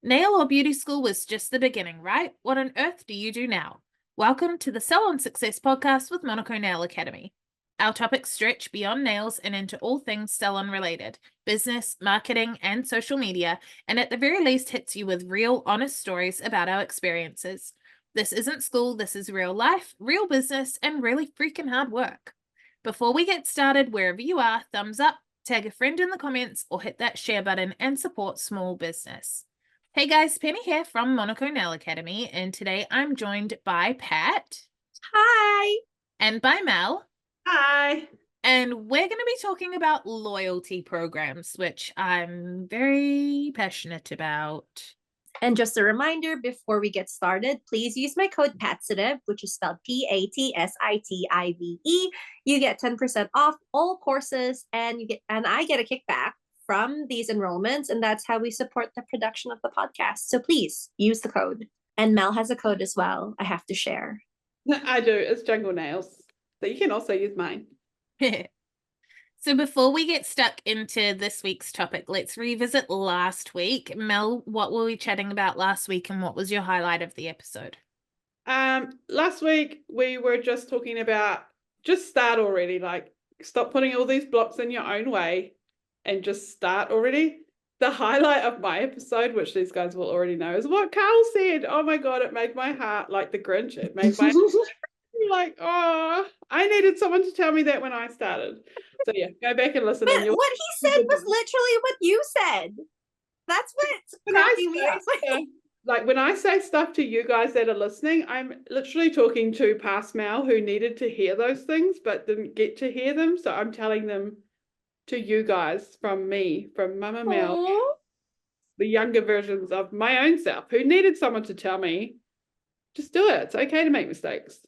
Nail or beauty school was just the beginning, right? What on earth do you do now? Welcome to the Salon Success Podcast with Monaco Nail Academy. Our topics stretch beyond nails and into all things salon related, business, marketing, and social media, and at the very least hits you with real, honest stories about our experiences. This isn't school, this is real life, real business, and really freaking hard work. Before we get started, wherever you are, thumbs up, tag a friend in the comments, or hit that share button and support small business. Hey guys, Penny here from Monaco Nail Academy, and today I'm joined by Pat. Hi. And by Mel. Hi. And we're going to be talking about loyalty programs, which I'm very passionate about. And just a reminder, before we get started, please use my code PATSITIVE, which is spelled PATSITIVE. You get 10% off all courses, and I get a kickback from these enrollments, and that's how we support the production of the podcast. So please use the code. And Mel has a code as well. I have to share. I do. It's Jungle Nails. So you can also use mine. So before we get stuck into this week's topic, let's revisit last week. Mel, what were we chatting about last week, and what was your highlight of the episode? Last week we were just talking about just start already. Like, stop putting all these blocks in your own way and just start already. The highlight of my episode, which these guys will already know, is what Carl said. Oh my God, it made my heart like the Grinch. It made my like, oh, I needed someone to tell me that when I started. So yeah, go back and listen. But what he said was literally what you said. That's what's cracking me up. Like, when I say stuff to you guys that are listening, I'm literally talking to past Mel who needed to hear those things but didn't get to hear them. So I'm telling them to you guys from me, from Mama Mel, the younger versions of my own self who needed someone to tell me, just do it. It's okay to make mistakes.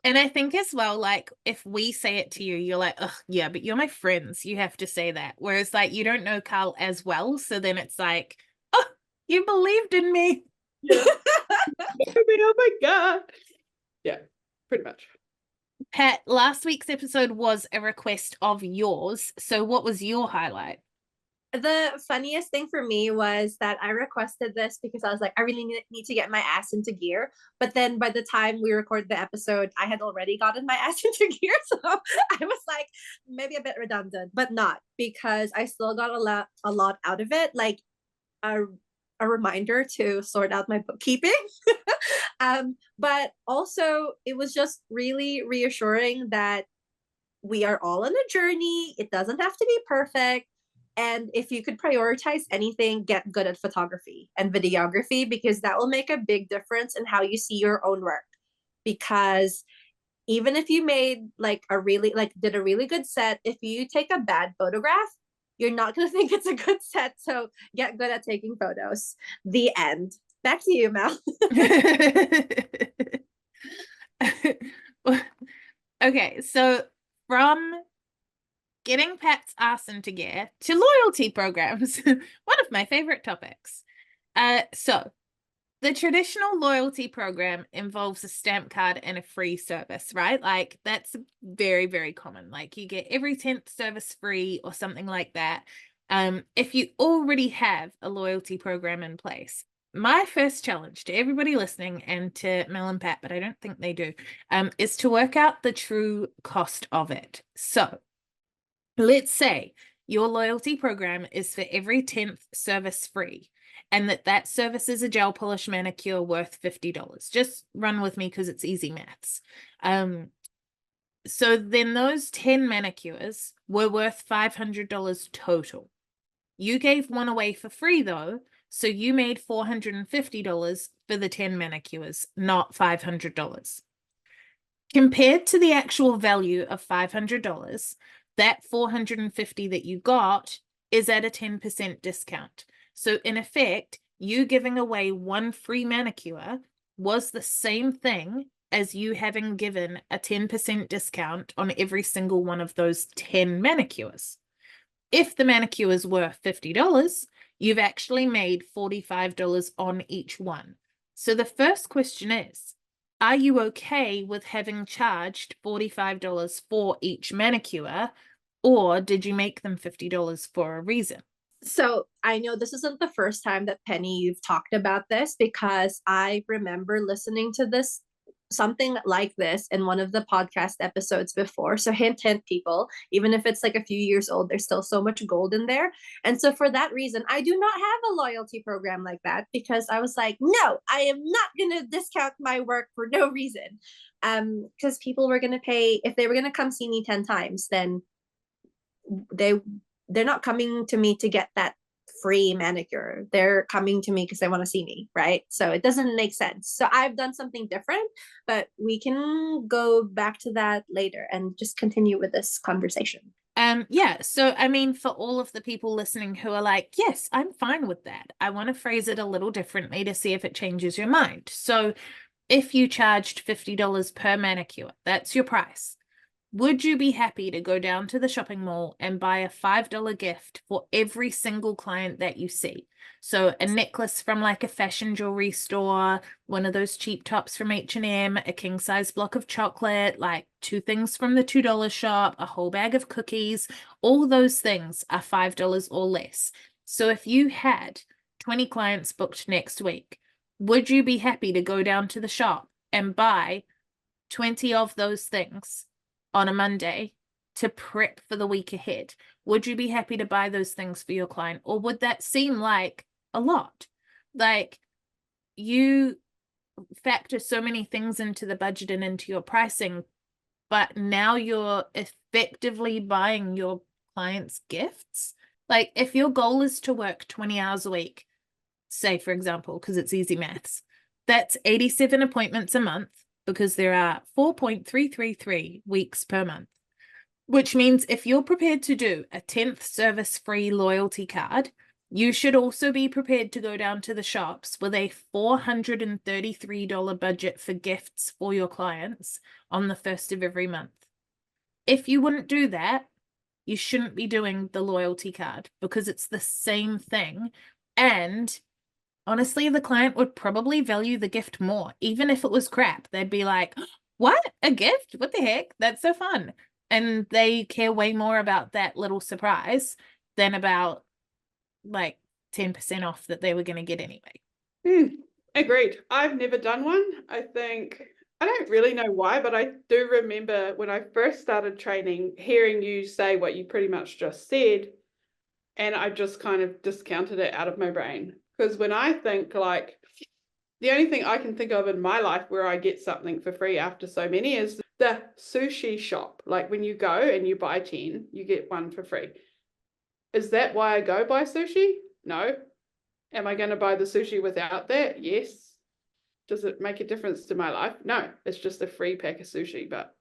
And I think as well, like, if we say it to you, you're like, oh, yeah, but you're my friends. You have to say that. Whereas, like, you don't know Carl as well. So then it's like, oh, you believed in me. Yeah. Oh my God. Yeah, pretty much. Pat, last week's episode was a request of yours. So what was your highlight? The funniest thing for me was that I requested this because I was like, I really need to get my ass into gear. But then by the time we recorded the episode, I had already gotten my ass into gear. So I was like, maybe a bit redundant, but not, because I still got a lot out of it. Like a reminder to sort out my bookkeeping. But also it was just really reassuring that we are all on a journey. It doesn't have to be perfect. And if you could prioritize anything, get good at photography and videography, because that will make a big difference in how you see your own work. Because even if you made did a really good set, if you take a bad photograph, you're not going to think it's a good set. So get good at taking photos. The end. Back to you, Mel. Okay, so from getting Pat's ass into gear to loyalty programs, one of my favorite topics. So the traditional loyalty program involves a stamp card and a free service, right? Like, that's very, very common. Like, you get every 10th service free or something like that. If you already have a loyalty program in place. My first challenge to everybody listening, and to Mel and Pat, but I don't think they do, is to work out the true cost of it. So let's say your loyalty program is for every 10th service free, and that service is a gel polish manicure worth $50. Just run with me because it's easy maths. So then those 10 manicures were worth $500 total. You gave one away for free though, so you made $450 for the 10 manicures, not $500. Compared to the actual value of $500, that $450 that you got is at a 10% discount. So in effect, you giving away one free manicure was the same thing as you having given a 10% discount on every single one of those 10 manicures. If the manicures were $50, you've actually made $45 on each one. So the first question is, are you okay with having charged $45 for each manicure, or did you make them $50 for a reason? So I know this isn't the first time that Penny, you've talked about this, because I remember listening to this, something like this, in one of the podcast episodes before. So hint, hint, people, even if it's like a few years old, there's still so much gold in there. And so for that reason, I do not have a loyalty program like that, because I was like, no, I am not going to discount my work for no reason. Because people were going to pay, if they were going to come see me 10 times, then they they're not coming to me to get that free manicure. They're coming to me because they want to see me, right? So it doesn't make sense. So I've done something different, but we can go back to that later and just continue with this conversation. Yeah, so I mean, for all of the people listening who are like, yes, I'm fine with that, I want to phrase it a little differently to see if it changes your mind. So if you charged $50 per manicure, that's your price. Would you be happy to go down to the shopping mall and buy a $5 gift for every single client that you see? So a necklace from like a fashion jewelry store, one of those cheap tops from H&M, a king size block of chocolate, like 2 things from the $2 shop, a whole bag of cookies, all those things are $5 or less. So if you had 20 clients booked next week, would you be happy to go down to the shop and buy 20 of those things on a Monday to prep for the week ahead? Would you be happy to buy those things for your client? Or would that seem like a lot? Like, you factor so many things into the budget and into your pricing, but now you're effectively buying your clients gifts. Like, if your goal is to work 20 hours a week, say, for example, because it's easy maths, that's 87 appointments a month, because there are 4.333 weeks per month, which means if you're prepared to do a 10th service-free loyalty card, you should also be prepared to go down to the shops with a $433 budget for gifts for your clients on the 1st of every month. If you wouldn't do that, you shouldn't be doing the loyalty card, because it's the same thing. And honestly, the client would probably value the gift more. Even if it was crap, they'd be like, what? A gift? What the heck? That's so fun. And they care way more about that little surprise than about like 10% off that they were going to get anyway. Agreed. I've never done one. I don't really know why, but I do remember when I first started training, hearing you say what you pretty much just said, and I just kind of discounted it out of my brain. Because when I think, like, the only thing I can think of in my life where I get something for free after so many is the sushi shop. Like, when you go and you buy 10, you get one for free. Is that why I go buy sushi? No. Am I going to buy the sushi without that? Yes. Does it make a difference to my life? No. It's just a free pack of sushi, but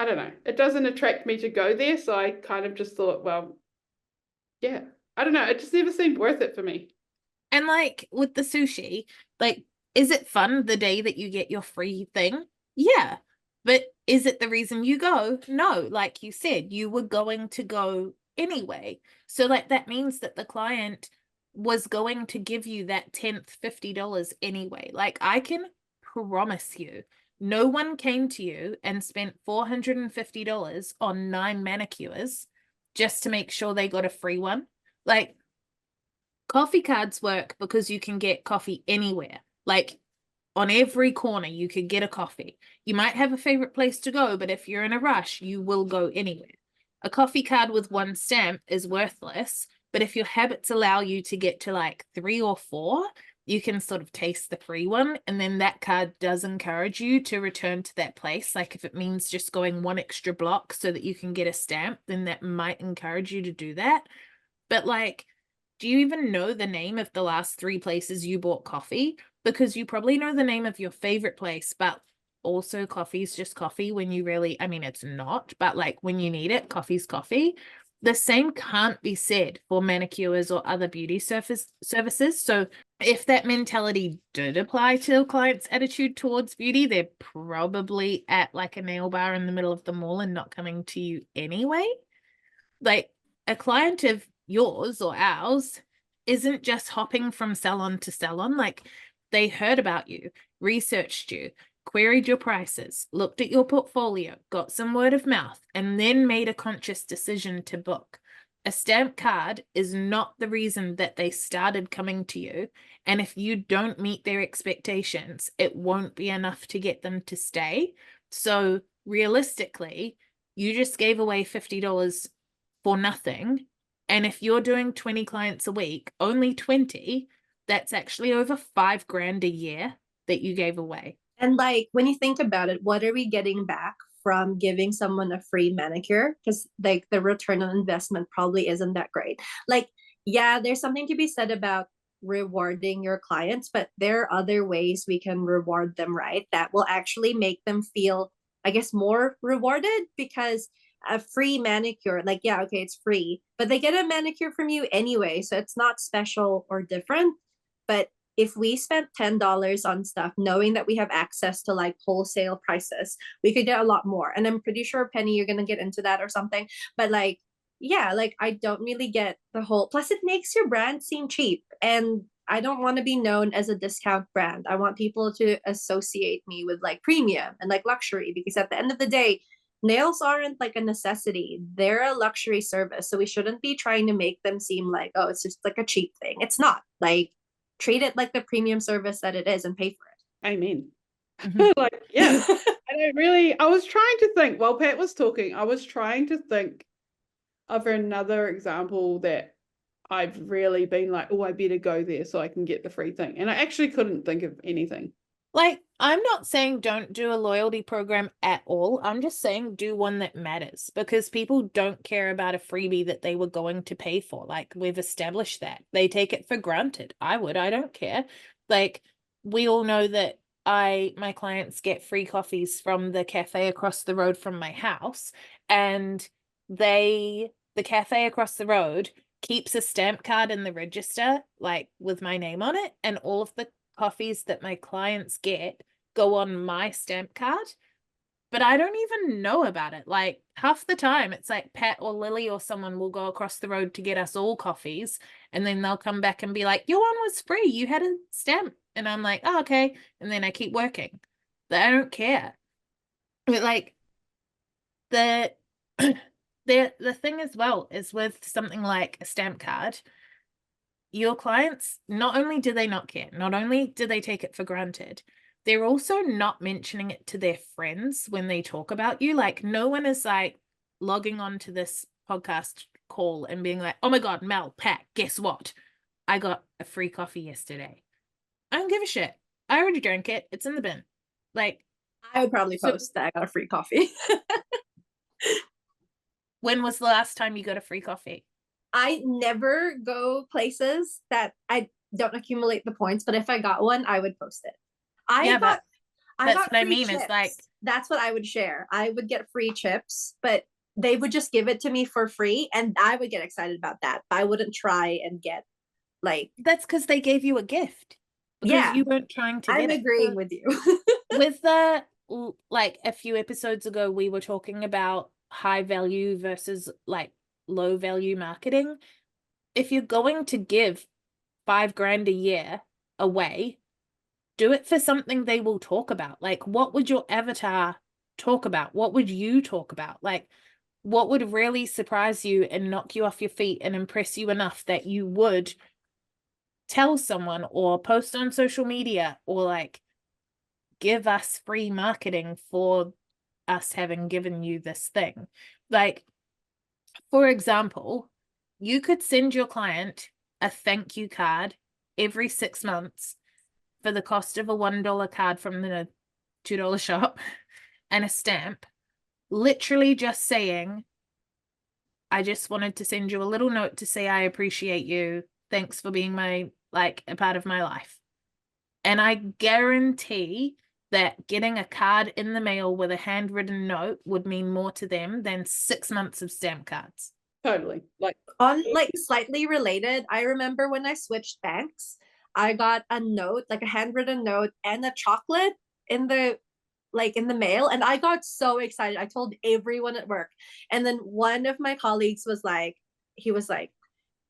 I don't know. It doesn't attract me to go there, so I kind of just thought, well, yeah. I don't know. It just never seemed worth it for me. And like with the sushi, like, is it fun the day that you get your free thing? Yeah. But is it the reason you go? No. Like you said, you were going to go anyway. So like that means that the client was going to give you that 10th $50 anyway. Like, I can promise you, no one came to you and spent $450 on 9 manicures just to make sure they got a free one. Like, coffee cards work because you can get coffee anywhere. Like, on every corner, you could get a coffee. You might have a favorite place to go, but if you're in a rush, you will go anywhere. A coffee card with 1 stamp is worthless, but if your habits allow you to get to like 3 or 4, you can sort of taste the free one, and then that card does encourage you to return to that place. Like, if it means just going 1 extra block so that you can get a stamp, then that might encourage you to do that. But like, do you even know the name of the last 3 places you bought coffee? Because you probably know the name of your favorite place, but also coffee's just coffee when you really, I mean, it's not, but like when you need it, coffee's coffee. The same can't be said for manicures or other beauty services. So if that mentality did apply to a client's attitude towards beauty, they're probably at like a nail bar in the middle of the mall and not coming to you anyway. Like, a client of yours or ours isn't just hopping from salon to salon. Like, they heard about you, researched you, queried your prices, looked at your portfolio, got some word of mouth, and then made a conscious decision to book. A stamp card is not the reason that they started coming to you. And if you don't meet their expectations, it won't be enough to get them to stay. So realistically, you just gave away $50 for nothing. And if you're doing 20 clients a week, only 20, that's actually over $5,000 a year that you gave away. And like, when you think about it, what are we getting back from giving someone a free manicure? Because like the return on investment probably isn't that great. Like, yeah, there's something to be said about rewarding your clients, but there are other ways we can reward them, right? That will actually make them feel, I guess, more rewarded, because a free manicure, like, yeah, okay, it's free, but they get a manicure from you anyway. So it's not special or different. But if we spent $10 on stuff, knowing that we have access to like wholesale prices, we could get a lot more. And I'm pretty sure, Penny, you're going to get into that or something. But like, yeah, like I don't really get the whole, plus it makes your brand seem cheap. And I don't want to be known as a discount brand. I want people to associate me with like premium and like luxury, because at the end of the day, nails aren't like a necessity. They're a luxury service. So we shouldn't be trying to make them seem like, oh, it's just like a cheap thing. It's not. Like, treat it like the premium service that it is and pay for it. Amen. Like, yeah. I was trying to think, while Pat was talking, I was trying to think of another example that I've really been like, oh, I better go there so I can get the free thing. And I actually couldn't think of anything. Like, I'm not saying don't do a loyalty program at all. I'm just saying do one that matters, because people don't care about a freebie that they were going to pay for. Like, we've established that. They take it for granted. I don't care. Like, we all know that my clients get free coffees from the cafe across the road from my house, and the cafe across the road keeps a stamp card in the register, like with my name on it, and all of the coffees that my clients get go on my stamp card, but I don't even know about it. Like, half the time it's like Pat or Lily or someone will go across the road to get us all coffees, and then they'll come back and be like, your one was free, you had a stamp. And I'm like, oh, okay. And then I keep working. But I don't care. But like, the thing as well is with something like a stamp card, your clients, not only do they not care, not only do they take it for granted, they're also not mentioning it to their friends when they talk about you. Like, no one is like logging on to this podcast call and being like, oh my God, Mel, Pat, guess what? I got a free coffee yesterday. I don't give a shit. I already drank it. It's in the bin. Like, I would probably post that I got a free coffee. When was the last time you got a free coffee? I never go places that I don't accumulate the points, but if I got one, I would post it. I got what I mean chips. is like, that's what I would share. I would get free chips, but they would just give it to me for free, and I would get excited about that. But I wouldn't try and get like, that's because they gave you a gift. Because yeah, you weren't trying to I'm get agreeing it. with you. With the, like, a few episodes ago, we were talking about high value versus like low value marketing. If you're going to give $5,000 a year away, do it for something they will talk about. Like, what would your avatar talk about? What would you talk about? Like, what would really surprise you and knock you off your feet and impress you enough that you would tell someone or post on social media or like give us free marketing for us having given you this thing? Like, for example, you could send your client a thank you card every 6 months for the cost of a $1 card from the $2 shop and a stamp, literally just saying, I just wanted to send you a little note to say I appreciate you. Thanks for being a part of my life. And I guarantee that getting a card in the mail with a handwritten note would mean more to them than 6 months of stamp cards. Totally. Like, on like slightly related, I remember when I switched banks, I got a note, like a handwritten note and a chocolate in the mail, and I got so excited. I told everyone at work. And then one of my colleagues was like, he was like,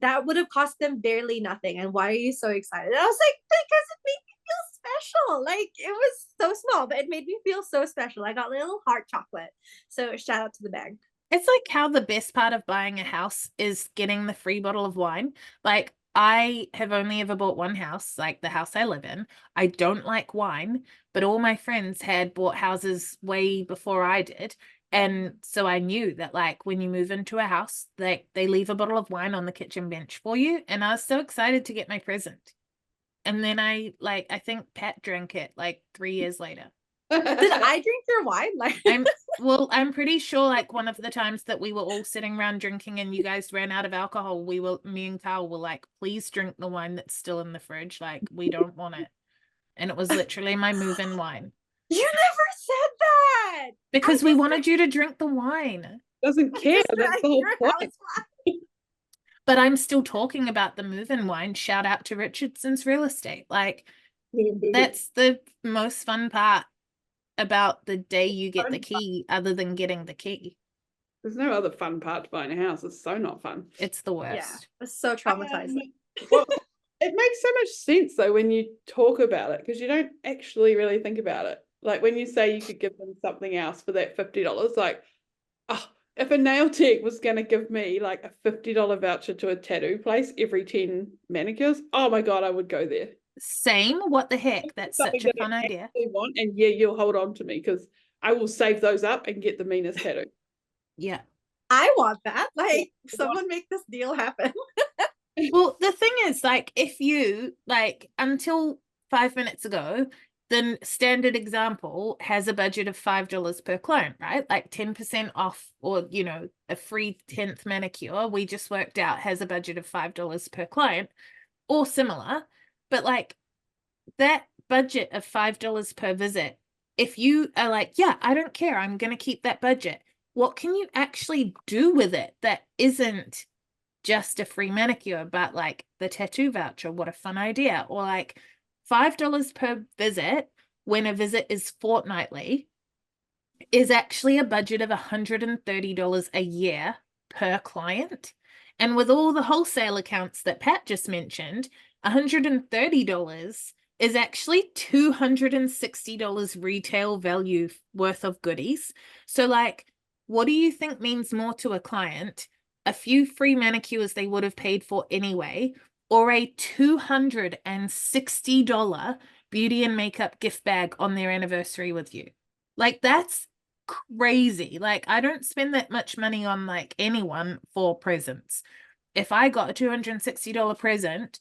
that would have cost them barely nothing, and why are you so excited? And I was like, because it made me feel special. Like, it was so small, but it made me feel so special. I got a little heart chocolate. So shout out to the bag. It's like how the best part of buying a house is getting the free bottle of wine. Like, I have only ever bought one house, like the house I live in. I don't like wine, but all my friends had bought houses way before I did. And so I knew that, like, when you move into a house, they leave a bottle of wine on the kitchen bench for you. And I was so excited to get my present. And then I think Pat drank it like 3 years later. Did I drink your wine? Like, I'm pretty sure, like, one of the times that we were all sitting around drinking and you guys ran out of alcohol, me and Carl were like, please drink the wine that's still in the fridge. Like, we don't want it. And it was literally my move-in wine. You never said that. Because we wanted you to drink the wine. Doesn't care. That's the whole point. But I'm still talking about the move-in wine. Shout out to Richardson's Real Estate. Like, that's the most fun part about the day you get the key, other than getting the key. There's no other fun part to buying a house. It's so not fun. It's the worst. Yeah, it's so traumatizing. Well, it makes so much sense though when you talk about it, because you don't actually really think about it. Like when you say you could give them something else for that $50, like, oh, if a nail tech was going to give me like a $50 voucher to a tattoo place every 10 manicures, oh my God, I would go there. Same. What the heck? That's such a fun idea. Want, and yeah, you'll hold on to me because I will save those up and get the meanest tattoo. Yeah. I want that. Like, someone make this deal happen. Well, the thing is, like, if you, like, until 5 minutes ago, the standard example has a budget of $5 per client, right? Like 10% off, or, you know, a free 10th manicure, we just worked out, has a budget of $5 per client or similar. But like that budget of $5 per visit, if you are like, yeah, I don't care, I'm going to keep that budget, what can you actually do with it that isn't just a free manicure, but like the tattoo voucher? What a fun idea. Or like $5 per visit when a visit is fortnightly is actually a budget of $130 a year per client. And with all the wholesale accounts that Pat just mentioned, $130 is actually $260 retail value worth of goodies. So like, what do you think means more to a client? A few free manicures they would have paid for anyway, or a $260 beauty and makeup gift bag on their anniversary with you? Like, that's crazy. Like, I don't spend that much money on like anyone for presents. If I got a $260 present,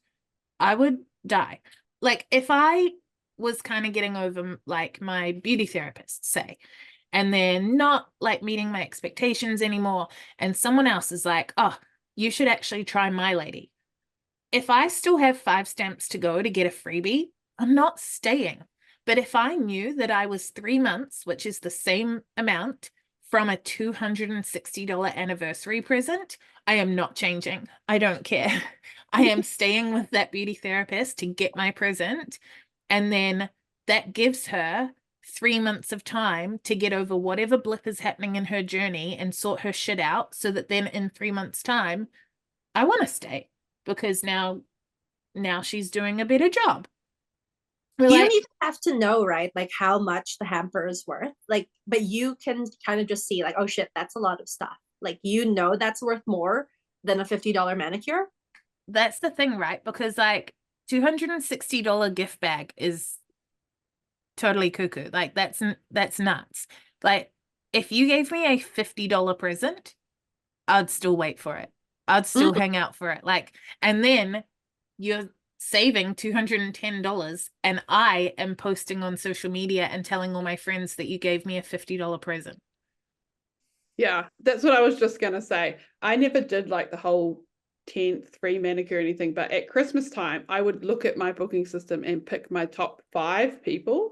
I would die. Like, if I was kind of getting over like my beauty therapist, say, and they're not like meeting my expectations anymore, and someone else is like, oh, you should actually try my lady. If I still have 5 stamps to go to get a freebie, I'm not staying. But if I knew that I was 3 months, which is the same amount, from a $260 anniversary present, I am not changing. I don't care. I am staying with that beauty therapist to get my present. And then that gives her 3 months of time to get over whatever blip is happening in her journey and sort her shit out, so that then in 3 months' time, I want to stay, because now she's doing a better job. You don't even have to know, right? Like how much the hamper is worth. Like, but you can kind of just see like, oh shit, that's a lot of stuff. Like, you know, that's worth more than a $50 manicure. That's the thing, right? Because like $260 gift bag is totally cuckoo. Like, that's nuts. Like, if you gave me a $50 present, I'd still wait for it. I'd still hang out for it. Like, and then you're saving $210 and I am posting on social media and telling all my friends that you gave me a $50 present. Yeah, that's what I was just gonna say. I never did like the whole 10th free manicure or anything, but at Christmas time I would look at my booking system and pick my top 5 people,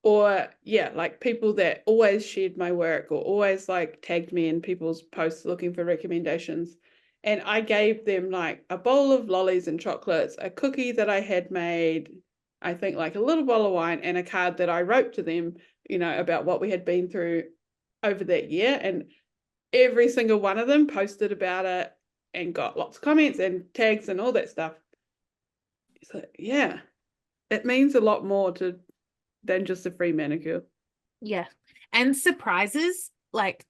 or yeah, like people that always shared my work or always like tagged me in people's posts looking for recommendations. And I gave them like a bowl of lollies and chocolates, a cookie that I had made, I think like a little bottle of wine, and a card that I wrote to them, you know, about what we had been through over that year. And every single one of them posted about it and got lots of comments and tags and all that stuff. So yeah, it means a lot more than just a free manicure. Yeah. And surprises, like,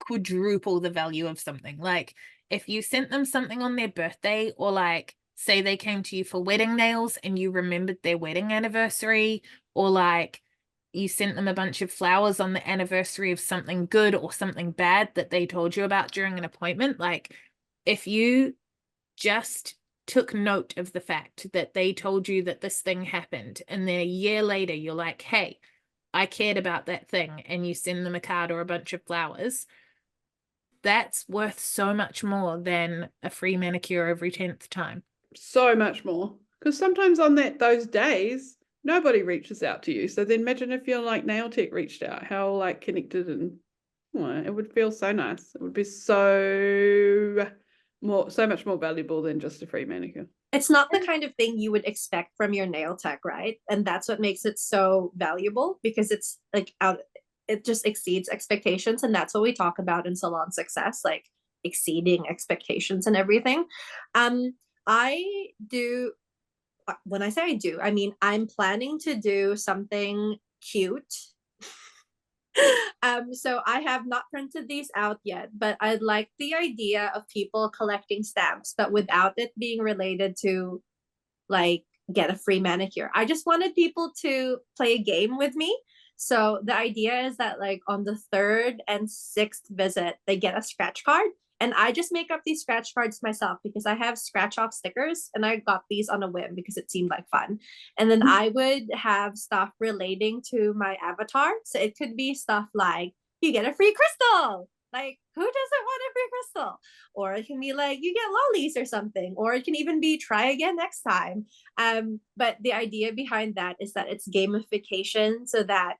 quadruple the value of something. Like if you sent them something on their birthday, or like say they came to you for wedding nails and you remembered their wedding anniversary, or like you sent them a bunch of flowers on the anniversary of something good or something bad that they told you about during an appointment. Like if you just took note of the fact that they told you that this thing happened, and then a year later you're like, hey, I cared about that thing, and you send them a card or a bunch of flowers, that's worth so much more than a free manicure every 10th time. So much more. Because sometimes on those days, nobody reaches out to you. So then imagine if your like nail tech reached out, how like connected, and it would feel so nice. It would be so much more valuable than just a free manicure. It's not the kind of thing you would expect from your nail tech, right? And that's what makes it so valuable, because it's like it just exceeds expectations. And that's what we talk about in Salon Success, like exceeding expectations and everything. I do, when I say I do, I mean, I'm planning to do something cute. So I have not printed these out yet, but I like the idea of people collecting stamps, but without it being related to like get a free manicure. I just wanted people to play a game with me. So the idea is that like on the 3rd and 6th visit, they get a scratch card. And I just make up these scratch cards myself because I have scratch off stickers, and I got these on a whim because it seemed like fun. And then I would have stuff relating to my avatar. So it could be stuff like you get a free crystal. Like, who doesn't want a free crystal? Or it can be like you get lollies or something. Or it can even be try again next time. But the idea behind that is that it's gamification, so that,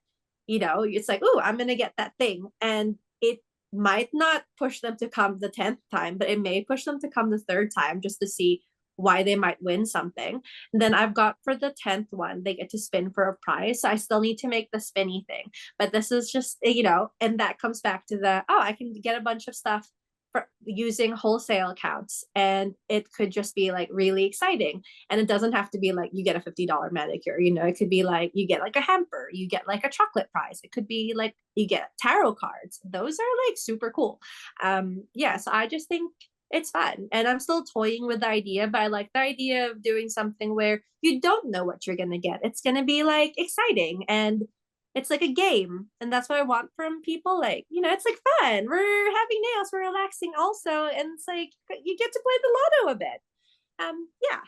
you know, it's like, oh, I'm going to get that thing. And it might not push them to come the 10th time, but it may push them to come the 3rd time just to see why they might win something. And then I've got for the 10th one, they get to spin for a prize. So I still need to make the spinny thing, but this is just, you know, and that comes back to the, I can get a bunch of stuff for using wholesale accounts, and it could just be like really exciting. And it doesn't have to be like you get a $50 manicure, you know, it could be like you get like a hamper, you get like a chocolate prize, it could be like you get tarot cards. Those are like super cool. So I just think it's fun, and I'm still toying with the idea, but I like the idea of doing something where you don't know what you're gonna get. It's gonna be like exciting, and it's like a game, and that's what I want from people. Like, you know, it's like fun. We're having nails, we're relaxing also, and it's like you get to play the lotto a bit. Yeah.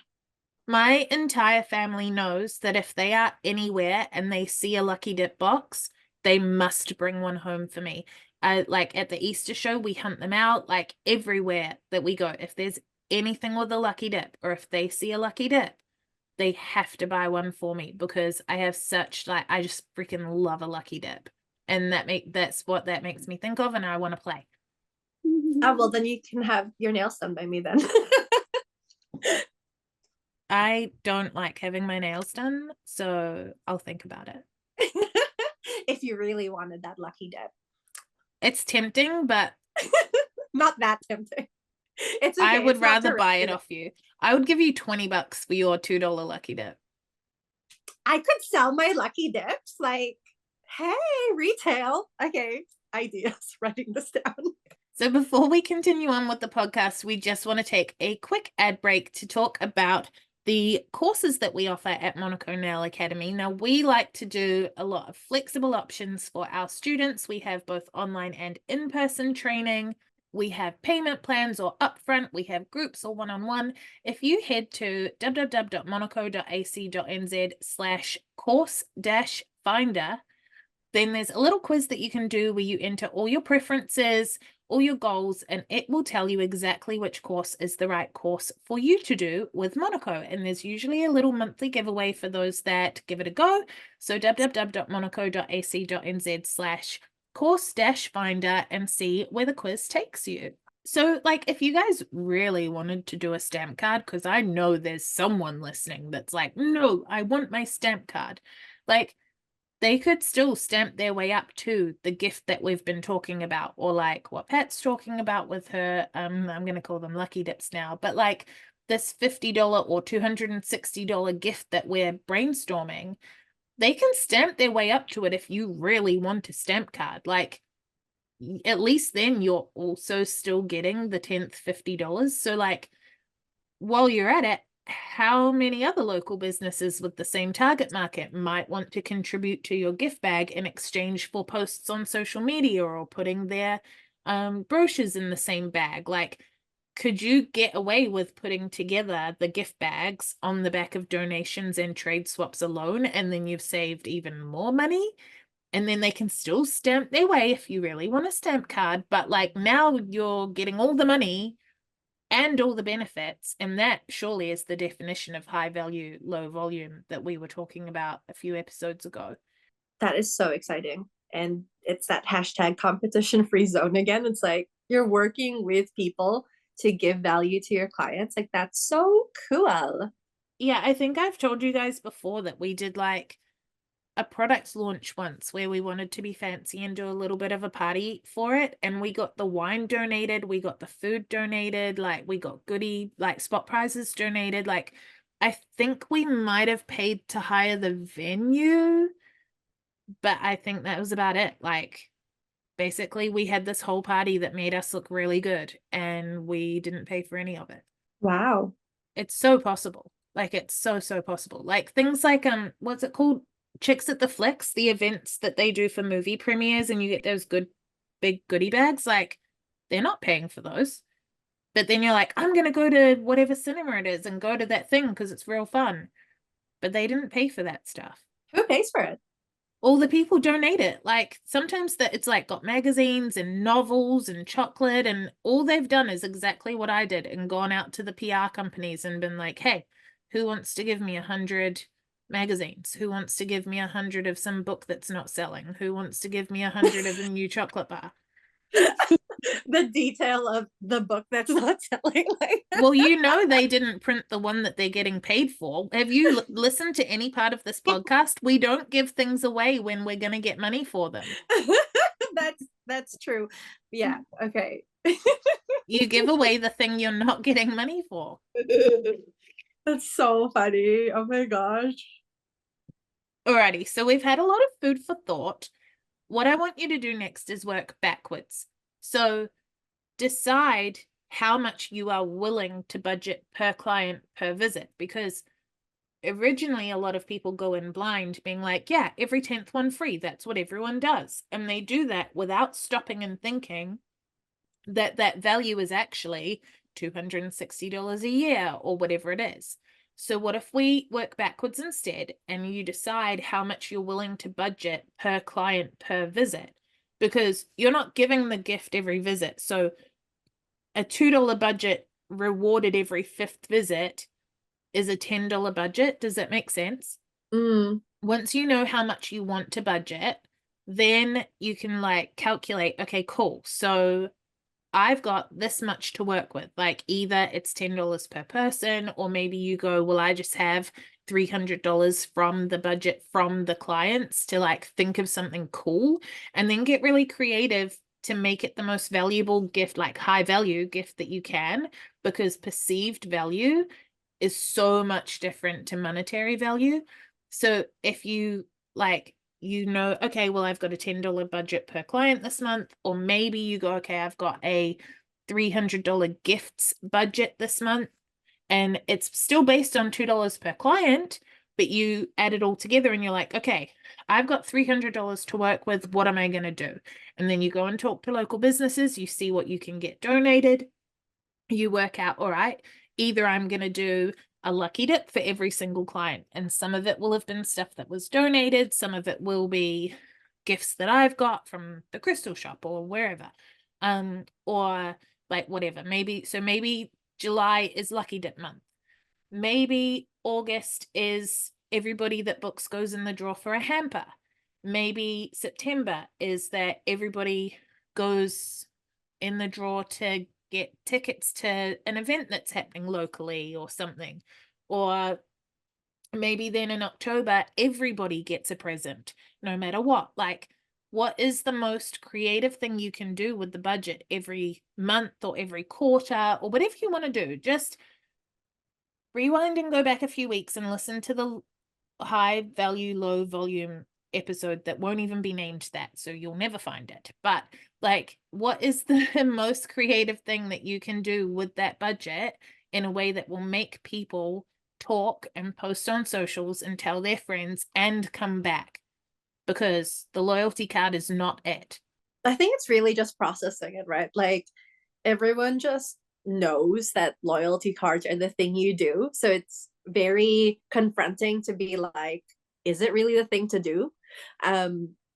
My entire family knows that if they are anywhere and they see a Lucky Dip box, they must bring one home for me. Like at the Easter show, we hunt them out. Like everywhere that we go, if there's anything with a Lucky Dip, or if they see a Lucky Dip, they have to buy one for me, because I have such like, I just freaking love a Lucky Dip, and that's what that makes me think of, and I want to play. Oh, well, then you can have your nails done by me then. I don't like having my nails done, so I'll think about it. If you really wanted that Lucky Dip. It's tempting, but not that tempting. It's okay. I would rather buy it off you. I would give you $20 for your $2 Lucky Dip. I could sell my Lucky Dips. Like, hey, retail. Okay, ideas. Writing this down. So before we continue on with the podcast, we just want to take a quick ad break to talk about the courses that we offer at Monaco Nail Academy. Now, we like to do a lot of flexible options for our students. We have both online and in-person training. We have payment plans or upfront. We have groups or one-on-one. If you head to www.monaco.ac.nz/course-finder, then there's a little quiz that you can do where you enter all your preferences, all your goals, and it will tell you exactly which course is the right course for you to do with Monaco. And there's usually a little monthly giveaway for those that give it a go. So www.monaco.ac.nz/course-finder and see where the quiz takes you. So like if you guys really wanted to do a stamp card, because I know there's someone listening that's like, no, I want my stamp card. Like, they could still stamp their way up to the gift that we've been talking about, or like what Pat's talking about with her, I'm going to call them Lucky Dips now, but like this $50 or $260 gift that we're brainstorming, they can stamp their way up to it if you really want a stamp card. Like, at least then you're also still getting the 10th $50. So like, while you're at it, how many other local businesses with the same target market might want to contribute to your gift bag in exchange for posts on social media or putting their brochures in the same bag? Like, could you get away with putting together the gift bags on the back of donations and trade swaps alone, and then you've saved even more money? And then they can still stamp their way if you really want a stamp card, but like now you're getting all the money and all the benefits, and that surely is the definition of high value, low volume that we were talking about a few episodes ago. That is so exciting. And it's that hashtag competition free zone again. It's like you're working with people to give value to your clients. Like, that's so cool. Yeah, I think I've told you guys before that we did like a product launch once where we wanted to be fancy and do a little bit of a party for it, and we got the wine donated, we got the food donated, like we got goodie like spot prizes donated. Like, I think we might have paid to hire the venue, but I think that was about it. Like, basically we had this whole party that made us look really good and we didn't pay for any of it. Wow. It's so possible. Like, it's so possible. Like things like what's it called, Chicks at the Flicks, the events that they do for movie premieres, and you get those good big goodie bags. Like, they're not paying for those, but then you're like, I'm gonna go to whatever cinema it is and go to that thing because it's real fun, but they didn't pay for that stuff. Who pays for it? All the people donate it. Like, sometimes that it's like got magazines and novels and chocolate, and all they've done is exactly what I did and gone out to the PR companies and been like, hey, who wants to give me 100 magazines? Who wants to give me 100 of some book that's not selling? Who wants to give me 100 of a new chocolate bar? The detail of the book that's not selling. Like, well, you know, they didn't print the one that they're getting paid for. Have you listened to any part of this podcast? We don't give things away when we're going to get money for them. that's true. Yeah. Okay. You give away the thing you're not getting money for. That's so funny. Oh my gosh. Alrighty, so we've had a lot of food for thought. What I want you to do next is work backwards. So decide how much you are willing to budget per client per visit, because originally a lot of people go in blind being like, yeah, every 10th one free, that's what everyone does, and they do that without stopping and thinking that that value is actually $260 a year or whatever it is. So what if we work backwards instead, and you decide how much you're willing to budget per client per visit, because you're not giving the gift every visit. So a $2 budget rewarded every 5th visit is a $10 budget. Does that make sense? Once you know how much you want to budget, then you can like calculate, okay, cool. So I've got this much to work with. Like, either it's $10 per person, or maybe you go, well, I just have $300 from the budget from the clients to like think of something cool, and then get really creative to make it the most valuable gift, like high value gift that you can, because perceived value is so much different to monetary value. So if you like, you know, okay, well, I've got a $10 budget per client this month, or maybe you go, okay, I've got a $300 gifts budget this month, and it's still based on $2 per client, but you add it all together and you're like, okay, I've got $300 to work with. What am I going to do? And then you go and talk to local businesses, you see what you can get donated, you work out, all right, either I'm going to do a lucky dip for every single client, and some of it will have been stuff that was donated, some of it will be gifts that I've got from the crystal shop or wherever, or like whatever. Maybe July is lucky dip month, maybe August is everybody that books goes in the draw for a hamper, maybe September is that everybody goes in the draw to get tickets to an event that's happening locally or something. Or maybe then in October, everybody gets a present, no matter what. Like, what is the most creative thing you can do with the budget every month or every quarter or whatever you want to do? Just rewind and go back a few weeks and listen to the high value, low volume episode that won't even be named that, so you'll never find it. But like, what is the most creative thing that you can do with that budget in a way that will make people talk and post on socials and tell their friends and come back? Because the loyalty card is not it. I think it's really just processing it, right? Like everyone just knows that loyalty cards are the thing you do. So it's very confronting to be like, is it really the thing to do?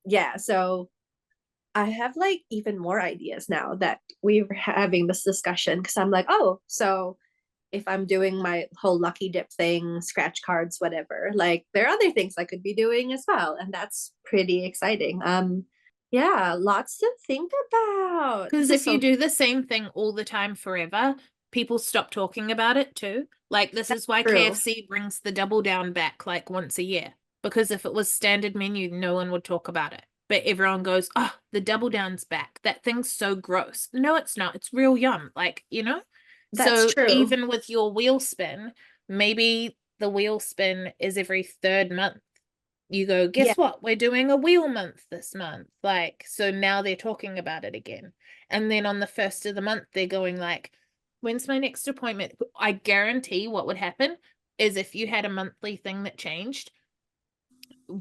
Yeah, so I have like even more ideas now that we're having this discussion, because I'm like, oh, so if I'm doing my whole lucky dip thing, scratch cards, whatever, like there are other things I could be doing as well. And that's pretty exciting. Yeah, lots to think about. Because if you do the same thing all the time forever, people stop talking about it too. Like, this is why true. KFC brings the double down back like once a year. Because if it was standard menu, no one would talk about it. But everyone goes, oh, the double down's back. That thing's so gross. No, it's not. It's real yum. Like, you know? That's so true. Even with your wheel spin, maybe the wheel spin is every 3rd month. You go, guess what? We're doing a wheel month this month. Like, so now they're talking about it again. And then on the 1st of the month, they're going like, when's my next appointment? I guarantee what would happen is if you had a monthly thing that changed,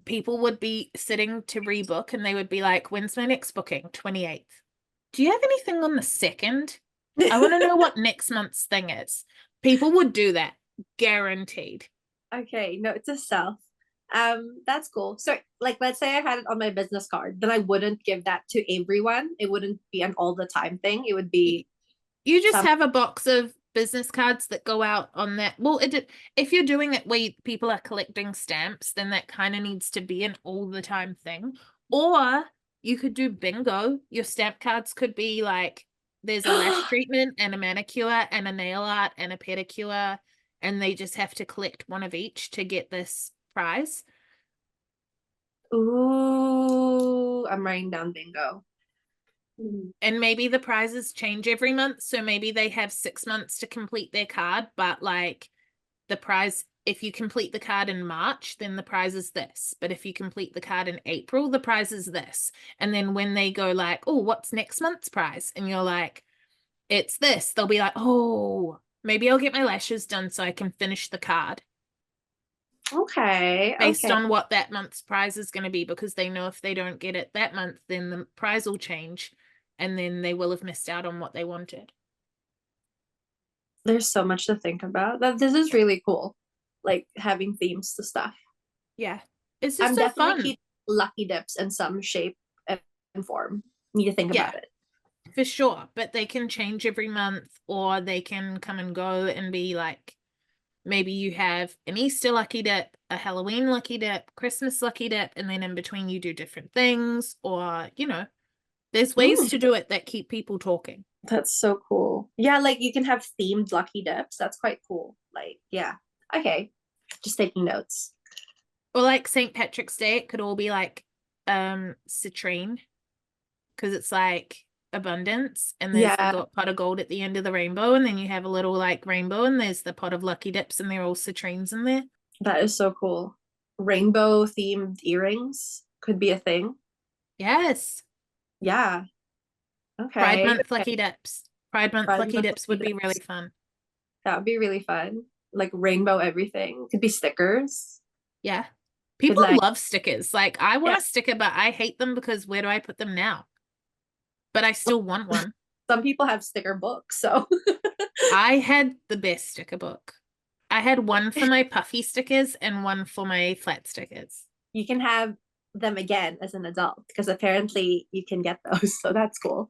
people would be sitting to rebook and they would be like, when's my next booking? 28th. Do you have anything on the 2nd? I want to know what next month's thing is. People would do that, guaranteed. Okay, note to self. That's cool. So like, let's say I had it on my business card, then I wouldn't give that to everyone. It wouldn't be an all the time thing. It would be, you just have a box of business cards that go out on that. Well, if you're doing it where people are collecting stamps, then that kind of needs to be an all the time thing. Or you could do bingo. Your stamp cards could be like, there's a lash treatment and a manicure and a nail art and a pedicure, and they just have to collect one of each to get this prize. Ooh, I'm writing down bingo. And maybe the prizes change every month. So maybe they have 6 months to complete their card, but like the prize, if you complete the card in March, then the prize is this. But if you complete the card in April, the prize is this. And then when they go like, oh, what's next month's prize? And you're like, it's this. They'll be like, oh, maybe I'll get my lashes done so I can finish the card. Okay. Based on what that month's prize is going to be, because they know if they don't get it that month, then the prize will change and then they will have missed out on what they wanted. There's so much to think about. This is really cool. Like having themes to stuff. Yeah. It's just I'm so definitely fun. keeping lucky dips in some shape and form. Need to think about it. For sure. But they can change every month, or they can come and go and be like, maybe you have an Easter lucky dip, a Halloween lucky dip, Christmas lucky dip, and then in between you do different things, or, you know, there's ways to do it that keep people talking. That's so cool. Yeah, like you can have themed lucky dips. That's quite cool. Like, yeah. Okay. Just taking notes. Or like St. Patrick's Day, it could all be like citrine, because it's like abundance, and there's the pot of gold at the end of the rainbow, and then you have a little like rainbow, and there's the pot of lucky dips, and they're all citrines in there. That is so cool. Rainbow themed earrings could be a thing. Yes. Yeah. Okay. Pride Month lucky dips. Pride Month lucky dips would be really fun. That would be really fun. Like rainbow everything. Could be stickers. Yeah. People love stickers. Like, I want a sticker, but I hate them because where do I put them now? But I still want one. Some people have sticker books, so. I had the best sticker book. I had one for my puffy stickers and one for my flat stickers. You can have them again as an adult, because apparently you can get those, so that's cool.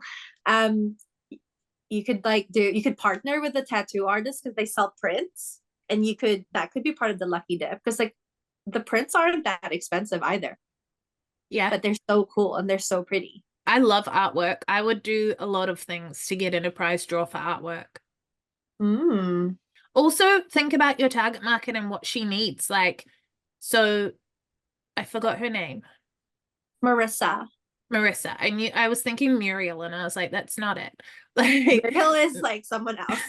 You could partner with a tattoo artist because they sell prints, and that could be part of the lucky dip, because like the prints aren't that expensive either. Yeah, but they're so cool and they're so pretty. I love artwork. I would do a lot of things to get in a prize draw for artwork. Also, think about your target market and what she needs. Like, so I forgot her name. Marissa. I was thinking Muriel, and I was like, that's not it. Like, Muriel is like someone else.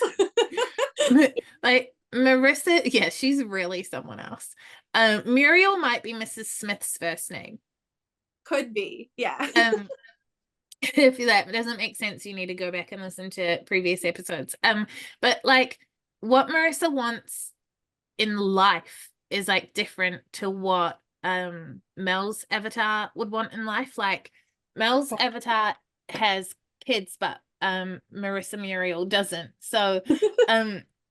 Like Marissa, yeah, she's really someone else. Muriel might be Mrs. Smith's first name. Could be. Yeah. If that doesn't make sense, you need to go back and listen to previous episodes. But like what Marissa wants in life is like different to what Mel's avatar would want in life. Like Mel's avatar has kids, but Marissa Muriel doesn't. So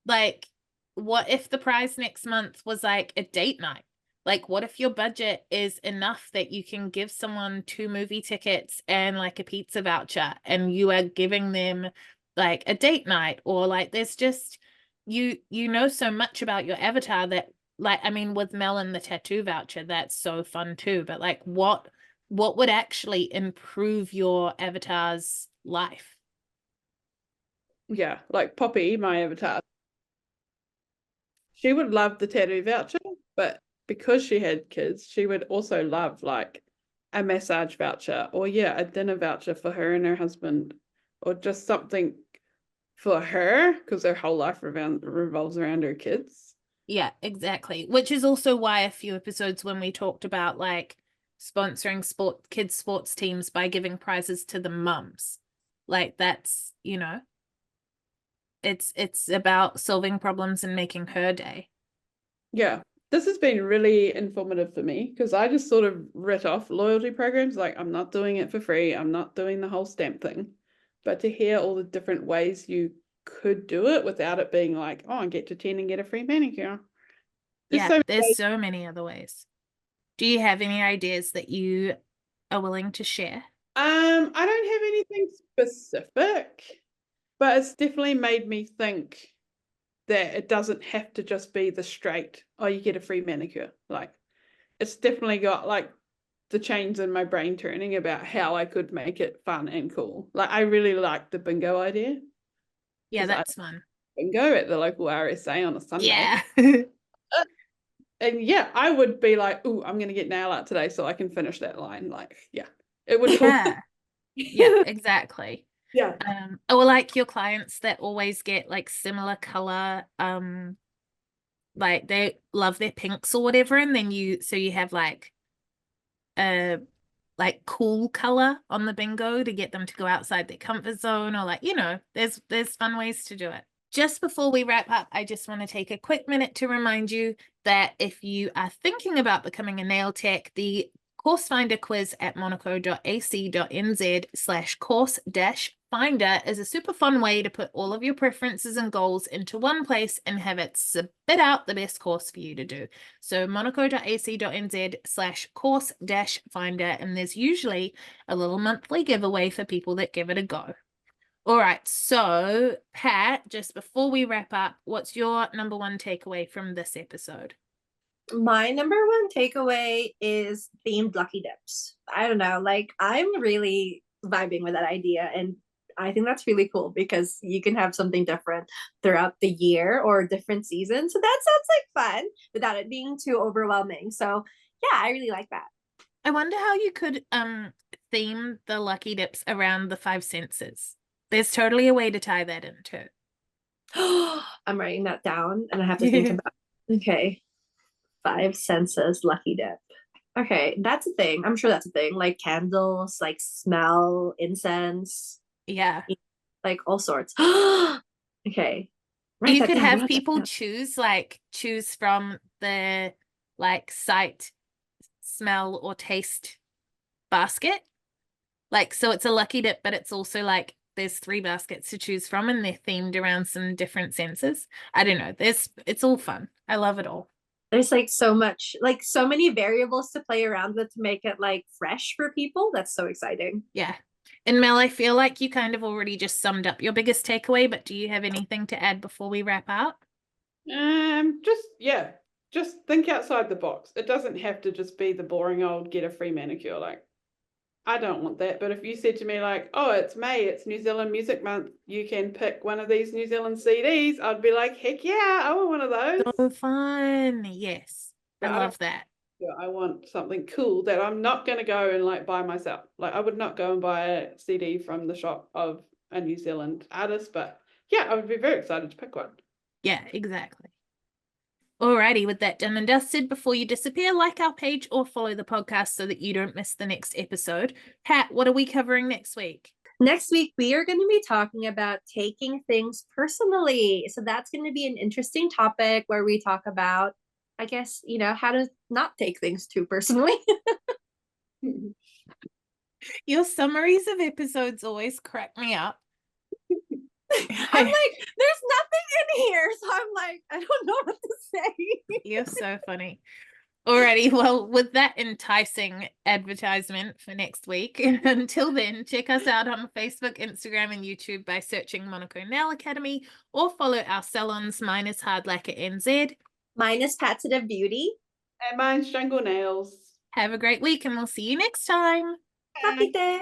like what if the prize next month was like a date night? Like, what if your budget is enough that you can give someone 2 movie tickets and like a pizza voucher, and you are giving them like a date night? Or like there's just you know so much about your avatar that, like, I mean, with Mel and the tattoo voucher, that's so fun too. But like what would actually improve your avatar's life? Yeah, like Poppy, my avatar. She would love the tattoo voucher, but because she had kids, she would also love like a massage voucher, or a dinner voucher for her and her husband, or just something for her, because her whole life revolves around her kids. Yeah, exactly. Which is also why a few episodes when we talked about like sponsoring kids sports teams by giving prizes to the mums, like that's, you know, it's about solving problems and making her day. Yeah, this has been really informative for me, because I just sort of writ off loyalty programs, like I'm not doing it for free, I'm not doing the whole stamp thing. But to hear all the different ways you could do it without it being like, oh, I get to 10 and get a free manicure. There's so many other ways. Do you have any ideas that you are willing to share? I don't have anything specific, but it's definitely made me think that it doesn't have to just be the straight, oh, you get a free manicure. Like, it's definitely got like the chains in my brain turning about how I could make it fun and cool. Like, I really like the bingo idea. Yeah, that's fun. Bingo at the local RSA on a Sunday. Yeah. And yeah, I would be like, ooh, I'm going to get nail art today so I can finish that line. Like, yeah, it would. Yeah. Yeah, exactly. Yeah. Or like your clients that always get like similar color, like they love their pinks or whatever, and then you have like a like cool color on the bingo to get them to go outside their comfort zone, or like, you know, there's fun ways to do it. Just before we wrap up, I just want to take a quick minute to remind you that if you are thinking about becoming a nail tech, the Course Finder quiz at monaco.ac.nz/course-finder is a super fun way to put all of your preferences and goals into one place and have it spit out the best course for you to do. So monaco.ac.nz/course-finder, and there's usually a little monthly giveaway for people that give it a go. All right, so Pat, just before we wrap up, what's your number one takeaway from this episode? My number one takeaway is themed lucky dips. I don't know, like I'm really vibing with that idea, and I think that's really cool because you can have something different throughout the year or different seasons. So that sounds like fun without it being too overwhelming. So yeah, I really like that. I wonder how you could theme the lucky dips around the 5 senses. There's totally a way to tie that in too. I'm writing that down and I have to think about it. Okay. 5 senses lucky dip. Okay, that's a thing. I'm sure that's a thing. Like candles, like smell, incense. Yeah. Like all sorts. Okay. You could have people choose from the like sight, smell, or taste basket. Like, so it's a lucky dip, but it's also like there's 3 baskets to choose from and they're themed around some different senses. I don't know. It's all fun. I love it all. There's like so much, like so many variables to play around with to make it like fresh for people. That's so exciting. Yeah. And Mel, I feel like you kind of already just summed up your biggest takeaway, but do you have anything to add before we wrap up? Just think outside the box. It doesn't have to just be the boring old get a free manicure. Like, I don't want that. But if you said to me like, oh, it's May, it's New Zealand Music Month, you can pick one of these New Zealand CDs, I'd be like, heck yeah, I want one of those. So fun. Yes. I love that. Yeah, I want something cool that I'm not going to go and like buy myself. Like, I would not go and buy a CD from the shop of a New Zealand artist, but yeah, I would be very excited to pick one. Yeah, exactly. Alrighty, with that done and dusted, before you disappear, like our page or follow the podcast so that you don't miss the next episode. Pat, what are we covering next week? Next week, we are going to be talking about taking things personally. So that's going to be an interesting topic where we talk about, I guess, how to not take things too personally. Your summaries of episodes always crack me up. I'm like, there's nothing in here. So I'm like, I don't know what to say. You're so funny. Alrighty, well, with that enticing advertisement for next week, until then, check us out on Facebook, Instagram, and YouTube by searching Monaco Nail Academy, or follow our salons. Mine is Hard Lacquer NZ. Mine is Patsitive Beauty. And mine's Jungle Nails. Have a great week, and we'll see you next time. Happy day.